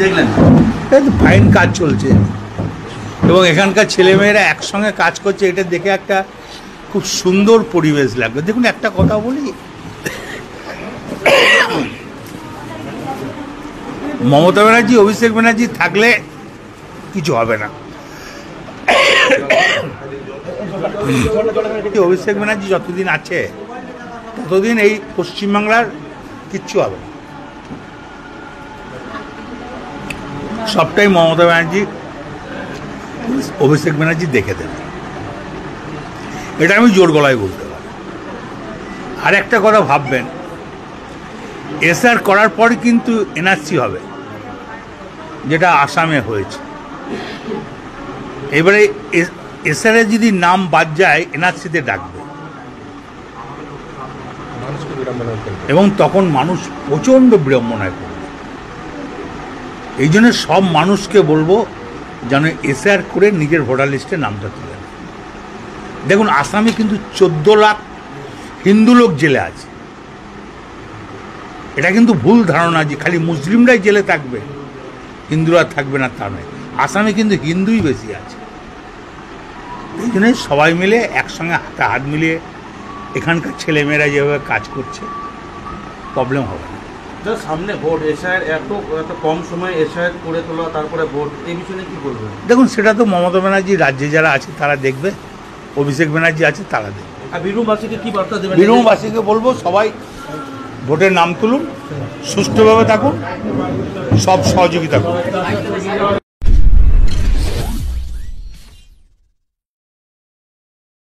দেখলেন ফাইন কাজ চলছে এবং এখানকার ছেলেমেয়েরা একসঙ্গে কাজ করছে, এটা দেখে একটা খুব সুন্দর পরিবেশ লাগবে। দেখুন একটা কথা বলি, মমতা ব্যানার্জি অভিষেক ব্যানার্জি থাকলে কিছু হবে না। অভিষেক ব্যানার্জি যতদিন আছে ততদিন এই পশ্চিমবাংলার কিচ্ছু হবে না। সবটাই মমতা ব্যানার্জি অভিষেক ব্যানার্জি দেখে দেবে, এটা আমি জোর গলায় বলতে পারি। আর একটা কথা ভাববেন, এসআর করার পরে কিন্তু এনআরসি হবে, যেটা আসামে হয়েছে। এবারে এসআরে যদি নাম বাদ যায় এনআরসিতে ডাকবে এবং তখন মানুষ প্রচণ্ড বিড়ম্বনায় পড়বে। এই জন্য সব মানুষকে বলবো যেন এসআর করে নিজের ভোটার লিস্টে নামটা তুলে। দেখুন আসামে কিন্তু 14 লাখ হিন্দু লোক জেলে আছে। এটা কিন্তু ভুল ধারণা যে খালি মুসলিমরাই জেলে থাকবে, হিন্দুরা থাকবে না তা নয়। আসামে কিন্তু হিন্দুই বেশি আছে। এই জন্যই সবাই মিলে একসঙ্গে হাতে হাত মিলিয়ে এখানকার ছেলেমেয়েরা যেভাবে কাজ করছে প্রবলেম হবে না। সামনে ভোট, এসআইয়ের এত কম সময়ে এসআইয়ের করে তোলা, তারপরে ভোট, এই বিষয়ে কি বলবেন? দেখুন সেটা তো মমতা ব্যানার্জি রাজ্যে যারা আছে তারা দেখবে, অভিষেক ব্যানার্জি আছে তারা দেখবে। আর বীরভূমবাসীকে কি বার্তা দেবেন? বীরভূমবাসীকে বলবো সবাই ভোটের নাম তুলুন, সুষ্ঠুভাবে থাকুন, সব সহযোগিতা করুন।